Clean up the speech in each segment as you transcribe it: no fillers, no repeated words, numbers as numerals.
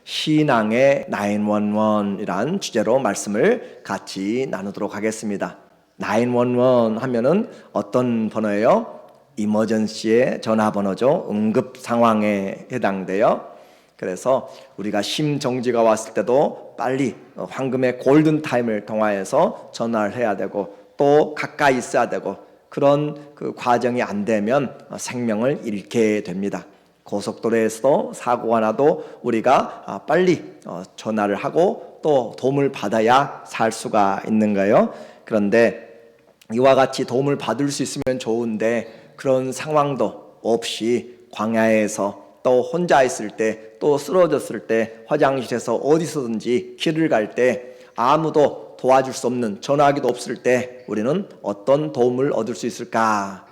신앙의 911이란 주제로 말씀을 같이 나누도록 하겠습니다. 911 하면은 어떤 번호예요? 이머전시의 전화번호죠. 응급 상황에 해당돼요. 그래서 우리가 심정지가 왔을 때도 빨리 황금의 골든타임을 통하여서 전화를 해야 되고 또 가까이 있어야 되고 그런 그 과정이 안 되면 생명을 잃게 됩니다. 고속도로에서도 사고가 나도 우리가 빨리 전화를 하고 또 도움을 받아야 살 수가 있는 거예요. 그런데 이와 같이 도움을 받을 수 있으면 좋은데 그런 상황도 없이 광야에서 또 혼자 있을 때 또 쓰러졌을 때 화장실에서 어디서든지 길을 갈 때 아무도 도와줄 수 없는 전화기도 없을 때 우리는 어떤 도움을 얻을 수 있을까?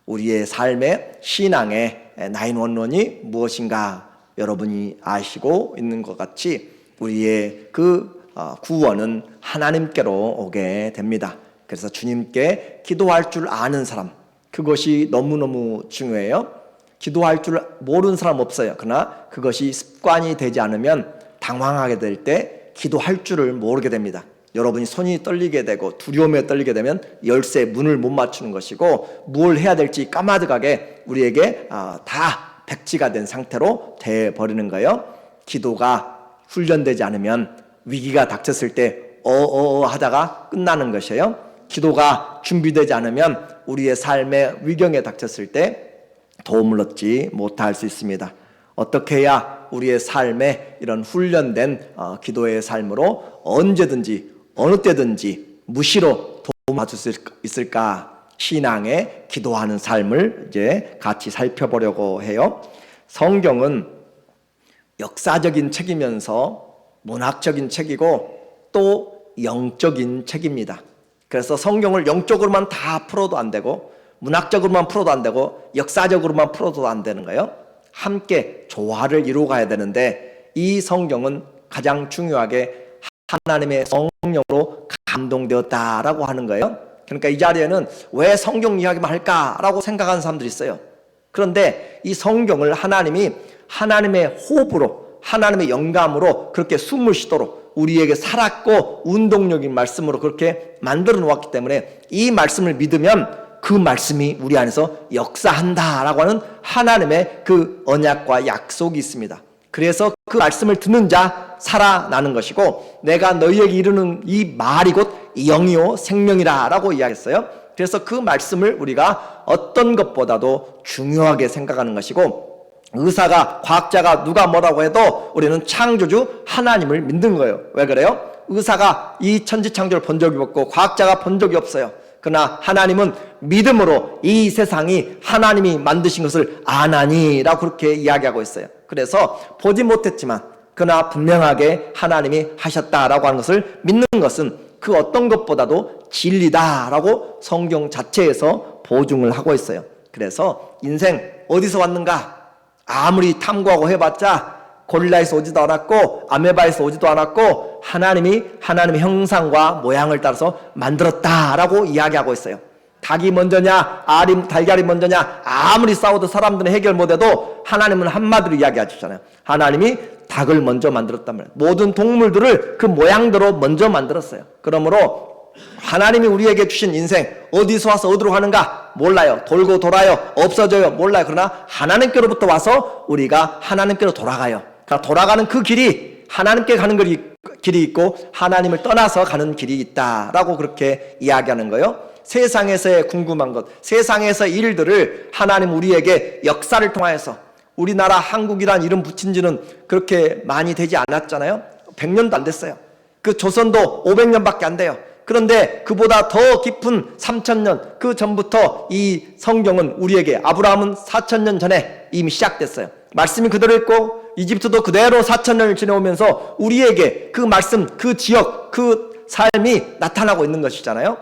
우리의 삶의 신앙의 911이 무엇인가 여러분이 아시고 있는 것 같이 우리의 그 구원은 하나님께로 오게 됩니다. 그래서 주님께 기도할 줄 아는 사람, 그것이 너무너무 중요해요. 기도할 줄 모르는 사람 없어요. 그러나 그것이 습관이 되지 않으면 당황하게 될 때 기도할 줄을 모르게 됩니다. 여러분이 손이 떨리게 되고 두려움에 떨리게 되면 열쇠 문을 못 맞추는 것이고 뭘 해야 될지 까마득하게 우리에게 다 백지가 된 상태로 돼버리는 거예요. 기도가 훈련되지 않으면 위기가 닥쳤을 때 하다가 끝나는 것이에요. 기도가 준비되지 않으면 우리의 삶의 위경에 닥쳤을 때 도움을 얻지 못할 수 있습니다. 어떻게 해야 우리의 삶에 이런 훈련된 기도의 삶으로 언제든지 어느 때든지 무시로 도움을 받을 수 있을까? 신앙의 기도하는 삶을 이제 같이 살펴보려고 해요. 성경은 역사적인 책이면서 문학적인 책이고 또 영적인 책입니다. 그래서 성경을 영적으로만 다 풀어도 안 되고 문학적으로만 풀어도 안 되고 역사적으로만 풀어도 안 되는 거예요. 함께 조화를 이루어가야 되는데 이 성경은 가장 중요하게 하나님의 성령으로 감동되었다라고 하는 거예요. 그러니까 이 자리에는 왜 성경 이야기만 할까라고 생각하는 사람들이 있어요. 그런데 이 성경을 하나님이 하나님의 호흡으로 하나님의 영감으로 그렇게 숨을 쉬도록 우리에게 살았고 운동력인 말씀으로 그렇게 만들어 놓았기 때문에 이 말씀을 믿으면 그 말씀이 우리 안에서 역사한다라고 하는 하나님의 그 언약과 약속이 있습니다. 그래서 그 말씀을 듣는 자 살아나는 것이고 내가 너희에게 이르는 이 말이 곧 영이요 생명이라 라고 이야기했어요. 그래서 그 말씀을 우리가 어떤 것보다도 중요하게 생각하는 것이고 의사가 과학자가 누가 뭐라고 해도 우리는 창조주 하나님을 믿는 거예요. 왜 그래요? 의사가 이 천지창조를 본 적이 없고 과학자가 본 적이 없어요. 그러나 하나님은 믿음으로 이 세상이 하나님이 만드신 것을 아나니라고 그렇게 이야기하고 있어요. 그래서 보지 못했지만 그러나 분명하게 하나님이 하셨다라고 하는 것을 믿는 것은 그 어떤 것보다도 진리다라고 성경 자체에서 보증을 하고 있어요. 그래서 인생 어디서 왔는가? 아무리 탐구하고 해봤자 고릴라에서 오지도 않았고 아메바에서 오지도 않았고 하나님이 하나님의 형상과 모양을 따라서 만들었다라고 이야기하고 있어요. 닭이 먼저냐 달걀이 먼저냐 아무리 싸워도 사람들은 해결 못해도 하나님은 한마디로 이야기하시잖아요. 하나님이 닭을 먼저 만들었단 말이에요. 모든 동물들을 그 모양대로 먼저 만들었어요. 그러므로 하나님이 우리에게 주신 인생 어디서 와서 어디로 가는가 몰라요. 돌고 돌아요. 없어져요. 몰라요. 그러나 하나님께로부터 와서 우리가 하나님께로 돌아가요. 그러니까 돌아가는 그 길이 하나님께 가는 길이 있고 하나님을 떠나서 가는 길이 있다라고 그렇게 이야기하는 거예요. 세상에서의 궁금한 것, 세상에서의 일들을 하나님 우리에게 역사를 통하여서 우리나라 한국이란 이름 붙인 지는 그렇게 많이 되지 않았잖아요. 100년도 안 됐어요. 그 조선도 500년밖에 안 돼요. 그런데 그보다 더 깊은 3000년 그 전부터 이 성경은 우리에게 아브라함은 4000년 전에 이미 시작됐어요. 말씀이 그대로 있고 이집트도 그대로 4000년을 지내오면서 우리에게 그 말씀, 그 지역, 그 삶이 나타나고 있는 것이잖아요.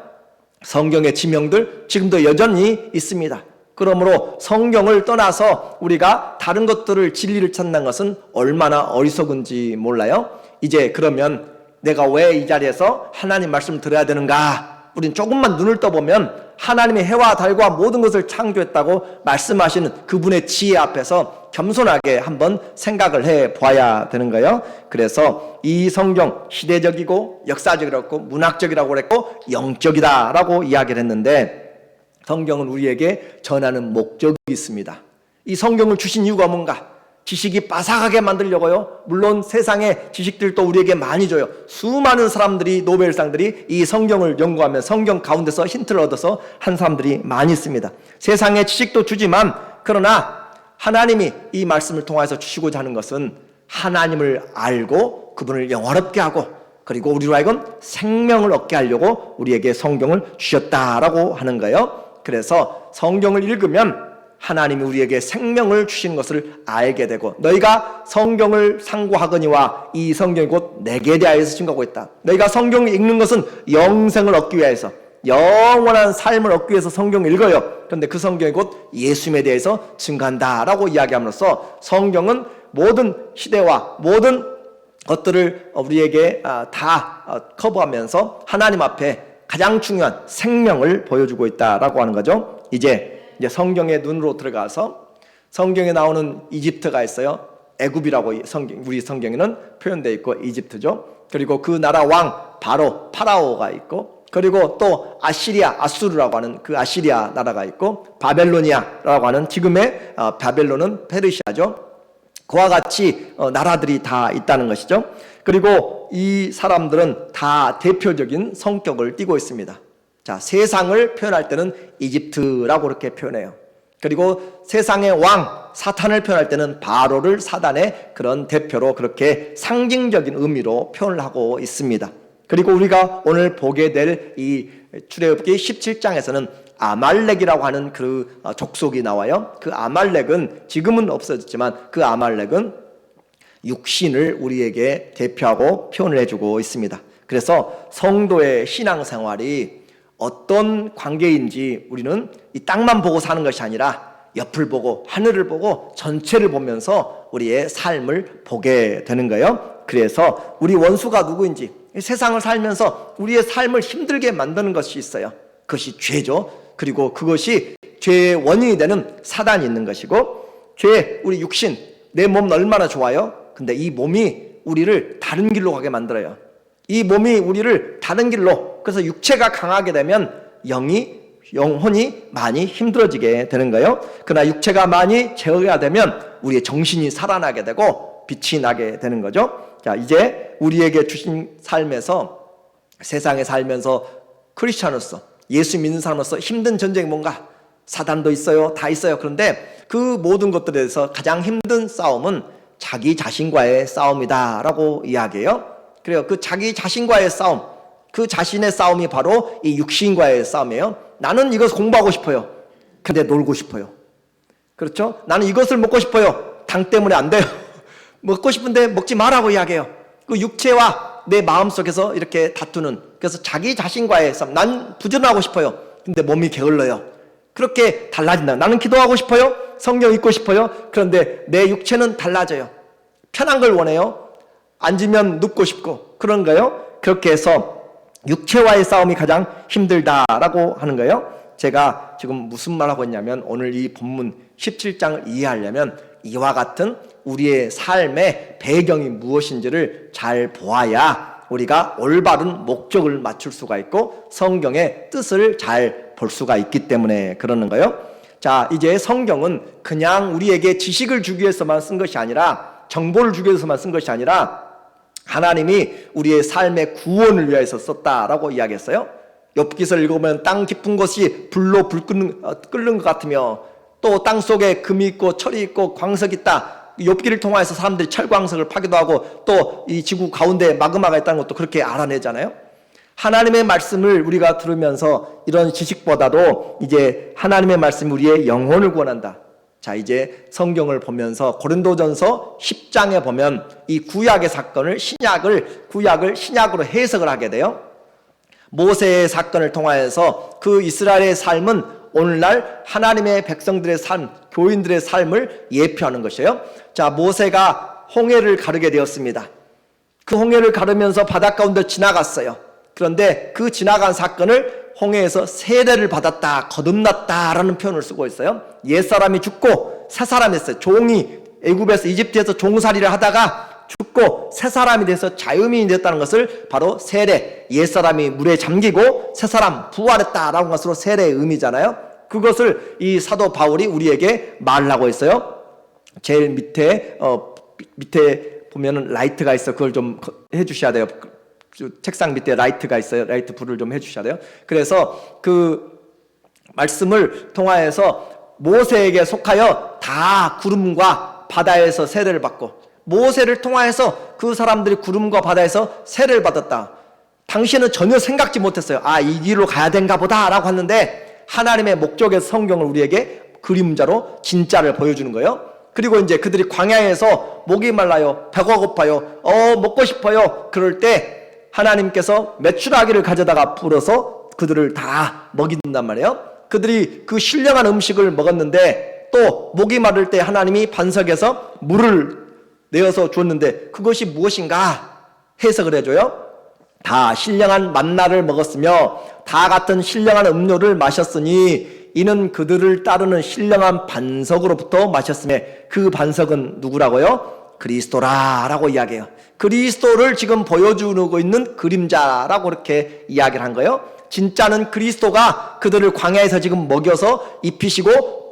성경의 지명들 지금도 여전히 있습니다. 그러므로 성경을 떠나서 우리가 다른 것들을 진리를 찾는 것은 얼마나 어리석은지 몰라요. 이제 그러면 내가 왜 이 자리에서 하나님 말씀을 들어야 되는가? 우린 조금만 눈을 떠보면 하나님의 해와 달과 모든 것을 창조했다고 말씀하시는 그분의 지혜 앞에서 겸손하게 한번 생각을 해 보아야 되는 거예요. 그래서 이 성경 시대적이고 역사적이라고 문학적이라고 그랬고 영적이다라고 이야기를 했는데, 성경은 우리에게 전하는 목적이 있습니다. 이 성경을 주신 이유가 뭔가? 지식이 빠삭하게 만들려고요. 물론 세상의 지식들도 우리에게 많이 줘요. 수많은 사람들이, 노벨상들이 이 성경을 연구하면 성경 가운데서 힌트를 얻어서 한 사람들이 많이 있습니다. 세상의 지식도 주지만, 그러나 하나님이 이 말씀을 통해서 주시고자 하는 것은 하나님을 알고 그분을 영화롭게 하고, 그리고 우리로 하여금 생명을 얻게 하려고 우리에게 성경을 주셨다라고 하는 거예요. 그래서 성경을 읽으면 하나님이 우리에게 생명을 주신 것을 알게 되고, 너희가 성경을 상고하거니와 이 성경이 곧 내게 대하여서 증거하고 있다. 너희가 성경을 읽는 것은 영생을 얻기 위해서, 영원한 삶을 얻기 위해서 성경을 읽어요. 그런데 그 성경이 곧 예수님에 대해서 증거한다라고 이야기함으로써 성경은 모든 시대와 모든 것들을 우리에게 다 커버하면서 하나님 앞에 가장 중요한 생명을 보여주고 있다라고 하는 거죠. 이제 성경의 눈으로 들어가서 성경에 나오는 이집트가 있어요. 애굽이라고 우리 성경에는 표현되어 있고 이집트죠. 그리고 그 나라 왕 바로 파라오가 있고, 그리고 또 아수르라고 하는 그 아시리아 나라가 있고, 바벨로니아라고 하는 지금의 바벨론은 페르시아죠. 그와 같이 나라들이 다 있다는 것이죠. 그리고 이 사람들은 다 대표적인 성격을 띠고 있습니다. 자, 세상을 표현할 때는 이집트라고 그렇게 표현해요. 그리고 세상의 왕 사탄을 표현할 때는 바로를 사단의 그런 대표로 그렇게 상징적인 의미로 표현을 하고 있습니다. 그리고 우리가 오늘 보게 될 이 출애굽기 17장에서는 아말렉이라고 하는 그 족속이 나와요. 그 아말렉은 지금은 없어졌지만 그 아말렉은 육신을 우리에게 대표하고 표현을 해주고 있습니다. 그래서 성도의 신앙생활이 어떤 관계인지 우리는 이 땅만 보고 사는 것이 아니라 옆을 보고 하늘을 보고 전체를 보면서 우리의 삶을 보게 되는 거예요. 그래서 우리 원수가 누구인지, 세상을 살면서 우리의 삶을 힘들게 만드는 것이 있어요. 그것이 죄죠. 그리고 그것이 죄의 원인이 되는 사단이 있는 것이고, 우리 육신, 내 몸은 얼마나 좋아요? 근데 이 몸이 우리를 다른 길로 가게 만들어요. 이 몸이 우리를 다른 길로, 그래서 육체가 강하게 되면 영혼이 많이 힘들어지게 되는 거예요. 그러나 육체가 많이 제어가 되면 우리의 정신이 살아나게 되고 빛이 나게 되는 거죠. 자, 이제 우리에게 주신 삶에서, 세상에 살면서 크리스찬으로서, 예수 믿는 사람으로서 힘든 전쟁이 뭔가? 사단도 있어요. 다 있어요. 그런데 그 모든 것들에 대해서 가장 힘든 싸움은 자기 자신과의 싸움이다라고 이야기해요. 그래요. 그 자기 자신과의 싸움, 그 자신의 싸움이 바로 이 육신과의 싸움이에요. 나는 이것을 공부하고 싶어요. 근데 놀고 싶어요. 그렇죠? 나는 이것을 먹고 싶어요. 당 때문에 안 돼요. 먹고 싶은데 먹지 말라고 이야기해요. 그 육체와 내 마음속에서 이렇게 다투는, 그래서 자기 자신과의 싸움. 난 부지런하고 싶어요. 근데 몸이 게을러요. 그렇게 달라진다. 나는 기도하고 싶어요. 성경 읽고 싶어요. 그런데 내 육체는 달라져요. 편한 걸 원해요. 앉으면 눕고 싶고 그런 거예요. 그렇게 해서 육체와의 싸움이 가장 힘들다라고 하는 거예요. 제가 지금 무슨 말 하고 있냐면, 오늘 이 본문 17장을 이해하려면 이와 같은 우리의 삶의 배경이 무엇인지를 잘 보아야 우리가 올바른 목적을 맞출 수가 있고 성경의 뜻을 잘 볼 수가 있기 때문에 그러는 거예요. 자, 이제 성경은 그냥 우리에게 지식을 주기 위해서만 쓴 것이 아니라, 정보를 주기 위해서만 쓴 것이 아니라 하나님이 우리의 삶의 구원을 위해서 썼다라고 이야기했어요. 욥기서를 읽으면 땅 깊은 곳이 불로 끓는 것 같으며, 또 땅 속에 금이 있고 철이 있고 광석이 있다. 욥기를 통해서 사람들이 철광석을 파기도 하고, 또 이 지구 가운데 마그마가 있다는 것도 그렇게 알아내잖아요. 하나님의 말씀을 우리가 들으면서 이런 지식보다도 이제 하나님의 말씀이 우리의 영혼을 구원한다. 자, 이제 성경을 보면서 고린도전서 10장에 보면 이 구약의 사건을 구약을 신약으로 해석을 하게 돼요. 모세의 사건을 통하여서 그 이스라엘의 삶은 오늘날 하나님의 백성들의 삶, 교인들의 삶을 예표하는 것이에요. 자, 모세가 홍해를 가르게 되었습니다. 그 홍해를 가르면서 바닷 가운데 지나갔어요. 그런데 그 지나간 사건을 홍해에서 세례를 받았다, 거듭났다라는 표현을 쓰고 있어요. 옛사람이 죽고 새 사람이 됐어요. 종이 애굽에서 이집트에서 종살이를 하다가 죽고 새 사람이 돼서 자유민이 됐다는 것을 바로 세례, 옛사람이 물에 잠기고 새 사람 부활했다라는 것으로 세례의 의미잖아요. 그것을 이 사도 바울이 우리에게 말하고 있어요. 제일 밑에 보면은 라이트가 있어. 그걸 좀 해주셔야 돼요. 책상 밑에 라이트가 있어요. 라이트 불을 좀 해주셔야 돼요. 그래서 그 말씀을 통하여서 모세에게 속하여 다 구름과 바다에서 세례를 받고, 모세를 통하여서 그 사람들이 구름과 바다에서 세례를 받았다. 당신은 전혀 생각지 못했어요. 아, 이 길로 가야 된가 보다 라고 했는데, 하나님의 목적에서 성경을 우리에게 그림자로 진짜를 보여주는 거예요. 그리고 이제 그들이 광야에서 목이 말라요, 배가 고파요, 먹고 싶어요. 그럴 때 하나님께서 메추라기를 가져다가 불어서 그들을 다 먹인단 말이에요. 그들이 그 신령한 음식을 먹었는데 또 목이 마를 때 하나님이 반석에서 물을 내어서 줬는데 그것이 무엇인가 해석을 해줘요. 다 신령한 만나를 먹었으며 다 같은 신령한 음료를 마셨으니 이는 그들을 따르는 신령한 반석으로부터 마셨음에, 그 반석은 누구라고요? 그리스도라라고 이야기해요. 그리스도를 지금 보여주고 있는 그림자라고 이렇게 이야기를 한 거예요. 진짜는 그리스도가 그들을 광야에서 지금 먹여서 입히시고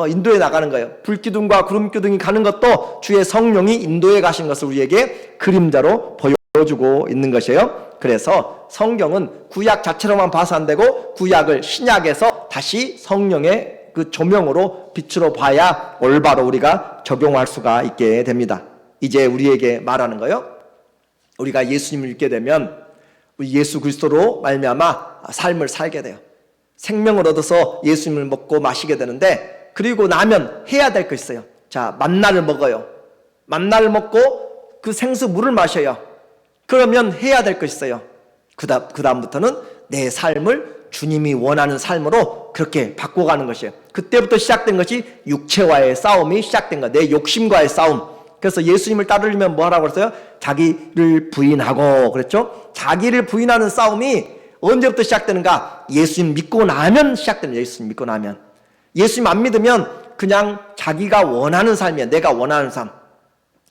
인도에 나가는 거예요. 불기둥과 구름기둥이 가는 것도 주의 성령이 인도에 가신 것을 우리에게 그림자로 보여주고 있는 것이에요. 그래서 성경은 구약 자체로만 봐서 안 되고 구약을 신약에서 다시 성령의 그 조명으로 빛으로 봐야 올바로 우리가 적용할 수가 있게 됩니다. 이제 우리에게 말하는 거예요. 우리가 예수님을 믿게 되면 우리 예수 그리스도로 말미암아 삶을 살게 돼요. 생명을 얻어서 예수님을 먹고 마시게 되는데, 그리고 나면 해야 될 거 있어요. 자, 만나를 먹어요. 만나를 먹고 그 생수 물을 마셔요. 그러면 해야 될 거 있어요. 그 다음부터는 내 삶을 주님이 원하는 삶으로 그렇게 바꿔가는 것이에요. 그때부터 시작된 것이 육체와의 싸움이 시작된 거예요. 내 욕심과의 싸움. 그래서 예수님을 따르려면 뭐 하라고 그랬어요? 자기를 부인하고 그랬죠? 자기를 부인하는 싸움이 언제부터 시작되는가? 예수님 믿고 나면 시작됩니다. 예수님 믿고 나면. 예수님 안 믿으면 그냥 자기가 원하는 삶이에요. 내가 원하는 삶.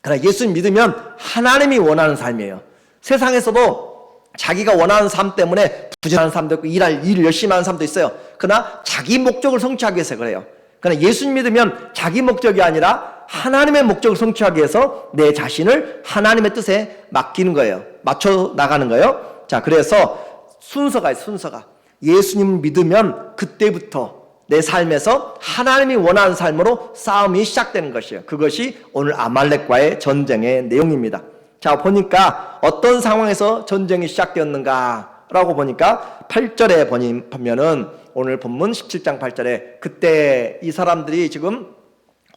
그러나 예수님 믿으면 하나님이 원하는 삶이에요. 세상에서도 자기가 원하는 삶 때문에 부진하는 사람도 있고 일 열심히 하는 사람도 있어요. 그러나 자기 목적을 성취하기 위해서 그래요. 그러나 예수님 믿으면 자기 목적이 아니라 하나님의 목적을 성취하기 위해서 내 자신을 하나님의 뜻에 맡기는 거예요. 맞춰 나가는 거예요. 자, 그래서 순서가 있어요. 순서가. 예수님 믿으면 그때부터 내 삶에서 하나님이 원하는 삶으로 싸움이 시작되는 것이에요. 그것이 오늘 아말렉과의 전쟁의 내용입니다. 자, 보니까 어떤 상황에서 전쟁이 시작되었는가 라고 보니까 8절에 보면은 오늘 본문 17장 8절에 그때 이 사람들이 지금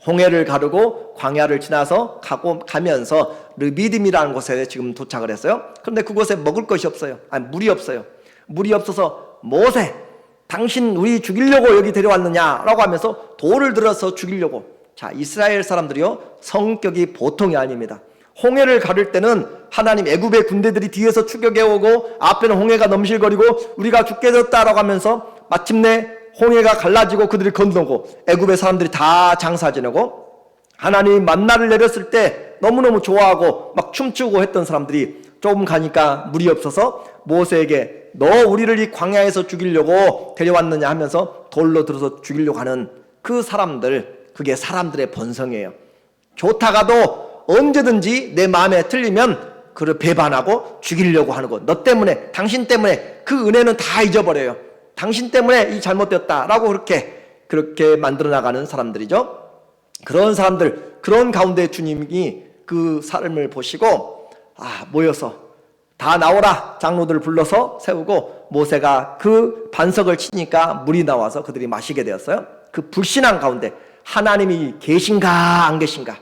홍해를 가르고 광야를 지나서 가면서 르비딤이라는 곳에 지금 도착을 했어요. 그런데 그곳에 먹을 것이 없어요. 아니, 물이 없어요. 물이 없어서 모세, 당신 우리 죽이려고 여기 데려왔느냐라고 하면서 돌을 들어서 죽이려고. 자, 이스라엘 사람들이요, 성격이 보통이 아닙니다. 홍해를 가를 때는 하나님 애굽의 군대들이 뒤에서 추격해오고 앞에는 홍해가 넘실거리고 우리가 죽게 됐다라고 하면서 마침내 홍해가 갈라지고 그들이 건너고 애굽의 사람들이 다 장사 지내고 하나님이 만나를 내렸을 때 너무너무 좋아하고 막 춤추고 했던 사람들이 조금 가니까 물이 없어서 모세에게 너 우리를 이 광야에서 죽이려고 데려왔느냐 하면서 돌로 들어서 죽이려고 하는 그 사람들, 그게 사람들의 본성이에요. 좋다가도 언제든지 내 마음에 틀리면 그를 배반하고 죽이려고 하는 것. 너 때문에, 당신 때문에 그 은혜는 다 잊어버려요. 당신 때문에 이 잘못되었다라고 그렇게 만들어 나가는 사람들이죠. 그런 사람들, 그런 가운데 주님이 그 삶을 보시고 모여서 다 나오라 장로들을 불러서 세우고 모세가 그 반석을 치니까 물이 나와서 그들이 마시게 되었어요. 그 불신앙 가운데 하나님이 계신가 안 계신가,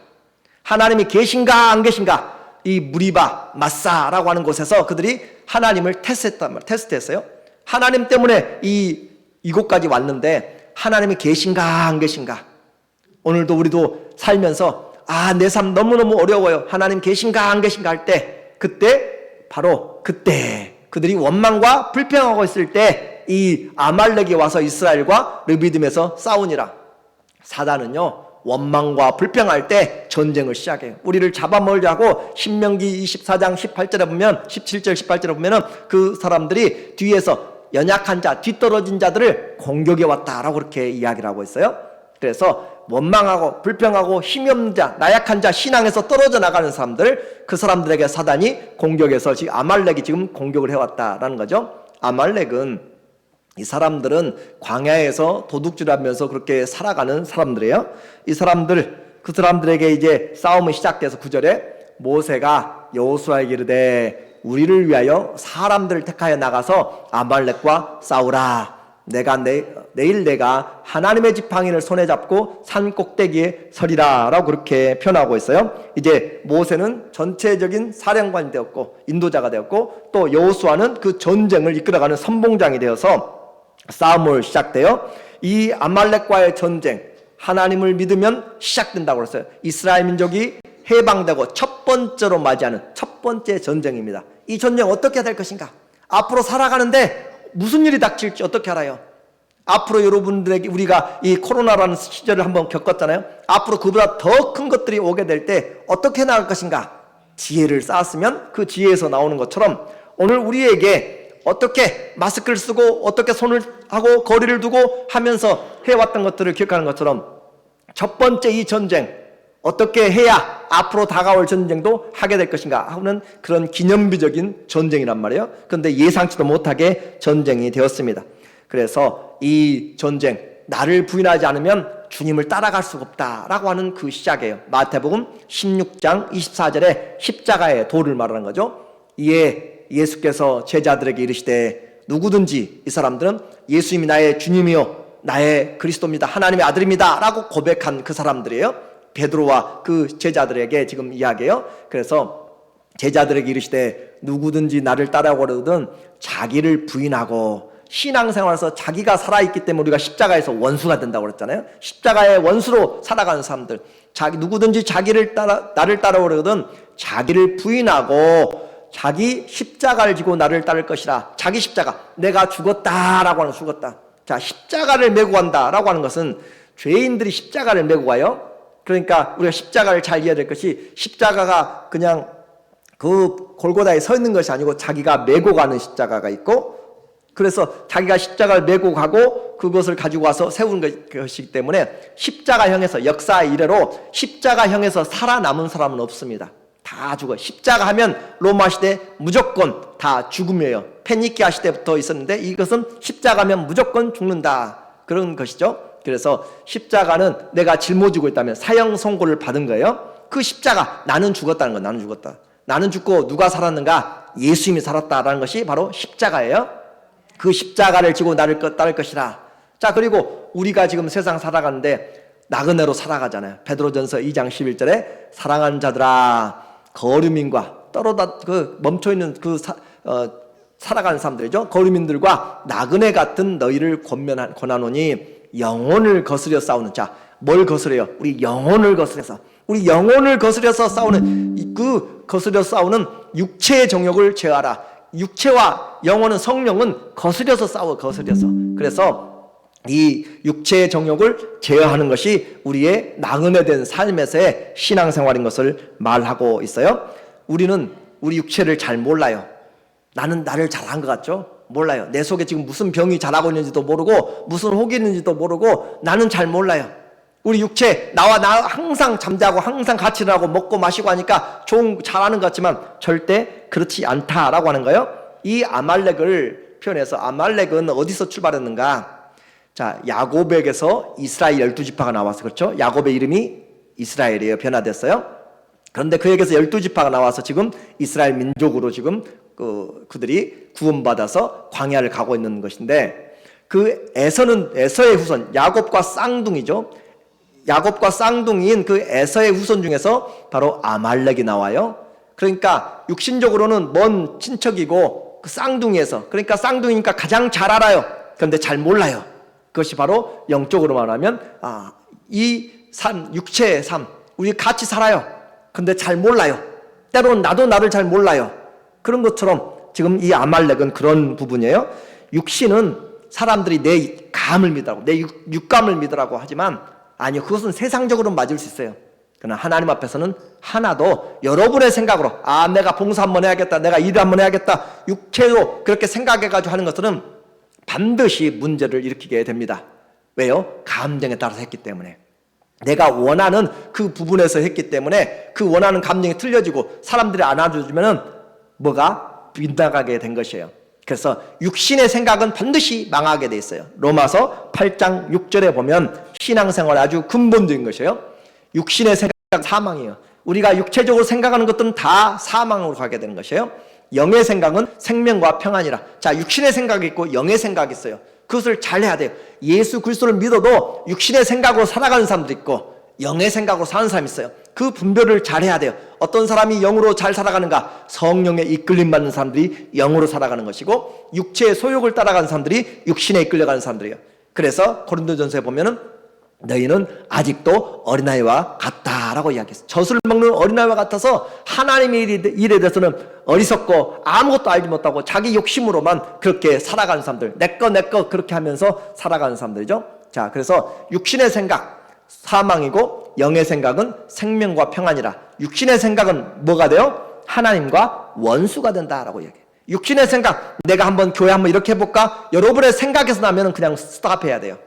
하나님이 계신가 안 계신가, 이 무리바 마사라고 하는 곳에서 그들이 하나님을 테스트했어요. 하나님 때문에 이곳까지 왔는데 하나님이 계신가 안 계신가. 오늘도 우리도 살면서 내 삶 너무너무 어려워요, 하나님 계신가 안 계신가 할 때, 그때 바로 그때 그들이 원망과 불평하고 있을 때 이 아말렉이 와서 이스라엘과 르비딤에서 싸우니라. 사단은요, 원망과 불평할 때 전쟁을 시작해요. 우리를 잡아먹으려고 신명기 24장 18절에 보면, 17절 18절에 보면은 그 사람들이 뒤에서 연약한 자, 뒤떨어진 자들을 공격해 왔다라고 그렇게 이야기를 하고 있어요. 그래서 원망하고 불평하고 힘이 없는 자, 나약한 자, 신앙에서 떨어져 나가는 사람들, 그 사람들에게 사단이 공격해서 지금 아말렉이 지금 공격을 해왔다라는 거죠. 아말렉은, 이 사람들은 광야에서 도둑질하면서 그렇게 살아가는 사람들이에요. 이 사람들, 그 사람들에게 이제 싸움이 시작돼서 9절에 모세가 여호수아에게 이르되 우리를 위하여 사람들을 택하여 나가서 아말렉과 싸우라. 내일 내가 하나님의 지팡이를 손에 잡고 산 꼭대기에 서리라 라고 그렇게 표현하고 있어요. 이제 모세는 전체적인 사령관이 되었고 인도자가 되었고, 또 여호수아는 그 전쟁을 이끌어가는 선봉장이 되어서 싸움을 시작돼요. 이 아말렉과의 전쟁, 하나님을 믿으면 시작된다고 그랬어요. 이스라엘 민족이 해방되고 첫 번째로 맞이하는 첫 번째 전쟁입니다. 이 전쟁 어떻게 될 것인가? 앞으로 살아가는데 무슨 일이 닥칠지 어떻게 알아요? 앞으로 여러분들에게, 우리가 이 코로나라는 시절을 한번 겪었잖아요. 앞으로 그보다 더 큰 것들이 오게 될 때 어떻게 나갈 것인가? 지혜를 쌓았으면 그 지혜에서 나오는 것처럼 오늘 우리에게 어떻게 마스크를 쓰고 어떻게 손을 하고 거리를 두고 하면서 해왔던 것들을 기억하는 것처럼 첫 번째 이 전쟁 어떻게 해야 앞으로 다가올 전쟁도 하게 될 것인가 하는 그런 기념비적인 전쟁이란 말이에요. 그런데 예상치도 못하게 전쟁이 되었습니다. 그래서 이 전쟁, 나를 부인하지 않으면 주님을 따라갈 수가 없다라고 하는 그 시작이에요. 마태복음 16장 24절에 십자가의 도를 말하는 거죠. 이에 예수께서 제자들에게 이르시되 누구든지, 이 사람들은 예수님이 나의 주님이요 나의 그리스도입니다, 하나님의 아들입니다 라고 고백한 그 사람들이에요. 베드로와 그 제자들에게 지금 이야기해요. 그래서 제자들에게 이르시되 누구든지 나를 따라오거든 자기를 부인하고, 신앙생활에서 자기가 살아있기 때문에 우리가 십자가에서 원수가 된다고 그랬잖아요. 십자가의 원수로 살아가는 사람들, 누구든지 나를 따라오거든 자기를 부인하고 자기 십자가를 지고 나를 따를 것이라. 자기 십자가, 내가 죽었다라고 하는, 죽었다. 자, 십자가를 메고 간다라고 하는 것은 죄인들이 십자가를 메고 가요. 그러니까 우리가 십자가를 잘 이해해야 될 것이, 십자가가 그냥 그 골고다에 서 있는 것이 아니고 자기가 메고 가는 십자가가 있고, 그래서 자기가 십자가를 메고 가고 그것을 가지고 와서 세우는 것이기 때문에 십자가형에서, 역사의 이래로 십자가형에서 살아남은 사람은 없습니다. 다 죽어요. 십자가 하면 로마 시대 무조건 다 죽음이에요. 페니키아 시대부터 있었는데 이것은 십자가면 무조건 죽는다, 그런 것이죠. 그래서 십자가는 내가 짊어지고 있다면 사형 선고를 받은 거예요. 그 십자가, 나는 죽었다는 거, 나는 죽었다. 나는 죽고 누가 살았는가? 예수님이 살았다라는 것이 바로 십자가예요. 그 십자가를 지고 나를 따를 것이라. 자, 그리고 우리가 지금 세상 살아가는데 나그네로 살아가잖아요. 베드로전서 2장 11절에 사랑하는 자들아, 거류민과 멈춰있는 살아가는 사람들이죠. 거류민들과 나그네 같은 너희를 권하노니 영혼을 거스려 싸우는 자. 뭘 거스려요? 우리 영혼을 거스려서, 우리 영혼을 거스려서 싸우는, 그 거스려 싸우는 육체의 정욕을 제어하라. 육체와 영혼은, 성령은 거스려서 싸워, 거스려서. 그래서 이 육체의 정욕을 제어하는 것이 우리의 나그네된 삶에서의 신앙생활인 것을 말하고 있어요. 우리는 우리 육체를 잘 몰라요. 나는 나를 잘한 것 같죠? 몰라요. 내 속에 지금 무슨 병이 자라고 있는지도 모르고 무슨 혹이 있는지도 모르고 나는 잘 몰라요. 우리 육체, 나와 나 항상 잠자고 항상 같이 일하고 먹고 마시고 하니까 잘하는 것 같지만 절대 그렇지 않다라고 하는 거예요. 이 아말렉을 표현해서, 아말렉은 어디서 출발했는가? 자, 야곱에게서 이스라엘 12지파가 나와서, 그렇죠? 야곱의 이름이 이스라엘이에요. 변화됐어요. 그런데 그에게서 12지파가 나와서 지금 이스라엘 민족으로 지금 그들이 구원받아서 광야를 가고 있는 것인데, 그 에서의 후손, 야곱과 쌍둥이죠. 야곱과 쌍둥이인 그 에서의 후손 중에서 바로 아말렉이 나와요. 그러니까 육신적으로는 먼 친척이고 그 쌍둥이에서, 그러니까 쌍둥이니까 가장 잘 알아요. 그런데 잘 몰라요. 그것이 바로 영적으로 말하면 이 삶, 육체의 삶, 우리 같이 살아요. 근데 잘 몰라요. 때로는 나도 나를 잘 몰라요. 그런 것처럼 지금 이 아말렉은 그런 부분이에요. 육신은 사람들이 내 감을 믿으라고, 내 육감을 믿으라고 하지만 아니요, 그것은 세상적으로 맞을 수 있어요. 그러나 하나님 앞에서는 하나도 여러분의 생각으로 내가 봉사 한번 해야겠다, 내가 일 한번 해야겠다, 육체로 그렇게 생각해가지고 하는 것들은 반드시 문제를 일으키게 됩니다. 왜요? 감정에 따라서 했기 때문에. 내가 원하는 그 부분에서 했기 때문에 그 원하는 감정이 틀려지고 사람들이 안 알아주면 뭐가 빗나가게 된 것이에요. 그래서 육신의 생각은 반드시 망하게 돼 있어요. 로마서 8장 6절에 보면 신앙생활 아주 근본적인 것이에요. 육신의 생각은 사망이에요. 우리가 육체적으로 생각하는 것들은 다 사망으로 가게 되는 것이에요. 영의 생각은 생명과 평안이라. 자, 육신의 생각이 있고 영의 생각이 있어요. 그것을 잘 해야 돼요. 예수 그리스도를 믿어도 육신의 생각으로 살아가는 사람도 있고 영의 생각으로 사는 사람이 있어요. 그 분별을 잘 해야 돼요. 어떤 사람이 영으로 잘 살아가는가? 성령에 이끌림 받는 사람들이 영으로 살아가는 것이고 육체의 소욕을 따라가는 사람들이 육신에 이끌려가는 사람들이에요. 그래서 고린도전서에 보면은 너희는 아직도 어린아이와 같다라고 이야기했어요. 젖을 먹는 어린아이와 같아서 하나님의 일에 대해서는 어리석고 아무것도 알지 못하고 자기 욕심으로만 그렇게 살아가는 사람들, 내거 그렇게 하면서 살아가는 사람들이죠. 자, 그래서 육신의 생각 사망이고 영의 생각은 생명과 평안이라. 육신의 생각은 뭐가 돼요? 하나님과 원수가 된다라고 이야기해요. 육신의 생각, 내가 한번 교회 한번 이렇게 해볼까? 여러분의 생각에서 나면 그냥 스탑해야 돼요.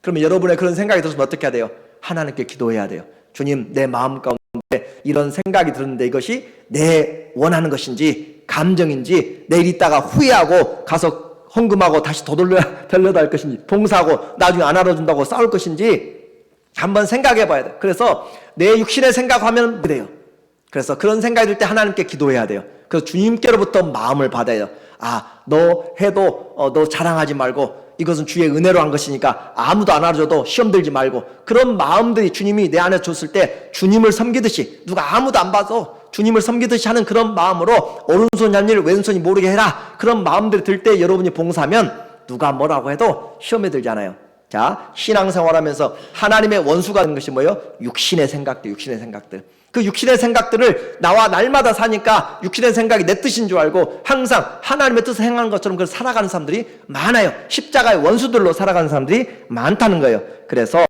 그러면 여러분의 그런 생각이 들었으면 어떻게 해야 돼요? 하나님께 기도해야 돼요. 주님, 내 마음 가운데 이런 생각이 들었는데 이것이 내 원하는 것인지 감정인지 내일 있다가 후회하고 가서 헌금하고 다시 되돌려다 할 것인지 봉사하고 나중에 안 알아준다고 싸울 것인지 한번 생각해 봐야 돼요. 그래서 내 육신의 생각하면 그래요. 그래서 그런 생각이 들 때 하나님께 기도해야 돼요. 그래서 주님께로부터 마음을 받아야 돼요. 너 해도 너 자랑하지 말고 이것은 주의 은혜로 한 것이니까 아무도 안 알아줘도 시험 들지 말고, 그런 마음들이 주님이 내 안에 줬을 때 주님을 섬기듯이, 누가 아무도 안 봐도 주님을 섬기듯이 하는 그런 마음으로 오른손이 한 일 왼손이 모르게 해라, 그런 마음들이 들 때 여러분이 봉사하면 누가 뭐라고 해도 시험에 들지 않아요. 자, 신앙생활하면서 하나님의 원수가 되는 것이 뭐예요? 육신의 생각들. 그 육신의 생각들을 나와 날마다 사니까 육신의 생각이 내 뜻인 줄 알고 항상 하나님의 뜻을 행하는 것처럼 그걸 살아가는 사람들이 많아요. 십자가의 원수들로 살아가는 사람들이 많다는 거예요. 그래서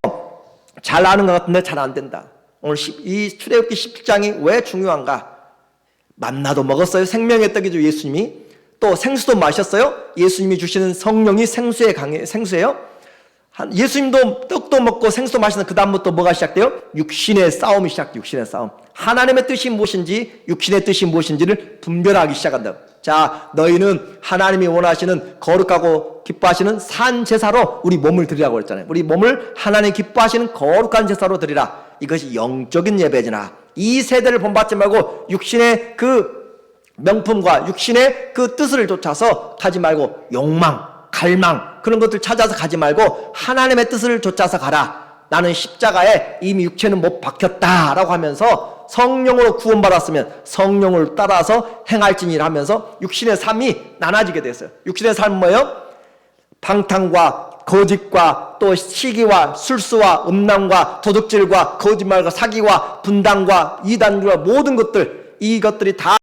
잘 아는 것 같은데 잘 안 된다. 오늘 이 출애굽기 17장이 왜 중요한가? 만나도 먹었어요. 생명의 떡이죠, 예수님이. 또 생수도 마셨어요. 예수님이 주시는 성령이 생수예요. 예수님도 떡도 먹고 생수도 마시는 그 다음부터 뭐가 시작돼요? 육신의 싸움이 시작돼요. 육신의 싸움. 하나님의 뜻이 무엇인지 육신의 뜻이 무엇인지를 분별하기 시작한다. 자, 너희는 하나님이 원하시는 거룩하고 기뻐하시는 산 제사로 우리 몸을 드리라고 그랬잖아요. 우리 몸을 하나님 기뻐하시는 거룩한 제사로 드리라. 이것이 영적인 예배잖아. 이 세대를 본받지 말고 육신의 그 명품과 육신의 그 뜻을 쫓아서 가지 말고 욕망, 갈망 그런 것들 찾아서 가지 말고 하나님의 뜻을 쫓아서 가라. 나는 십자가에 이미 육체는 못 박혔다라고 하면서 성령으로 구원받았으면 성령을 따라서 행할지니라 하면서 육신의 삶이 나눠지게 됐어요. 육신의 삶은 뭐예요? 방탕과 거짓과 또 시기와 술수와 음란과 도둑질과 거짓말과 사기와 분당과 이단과 모든 것들, 이것들이 다